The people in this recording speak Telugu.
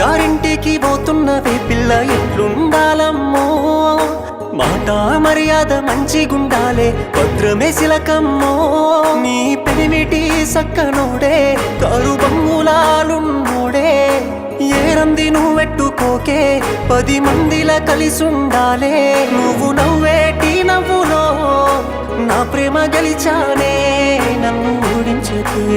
గారింటికి పోతున్నవే పిల్ల ఎట్లుండాలమ్మో మాట మర్యాద మంచిగుండాలే భద్రమే శిలకమ్మో నీ పెనిమిటి సక్కనోడే కారు బంగులాలున్నోడే ఏ రంది నువ్వెట్టుకోకే 10 మందిలా కలిసుండాలే నువ్వు నవ్వేటి నవ్వులో నా ప్రేమ గెలిచానే నన్ను ఊడించకే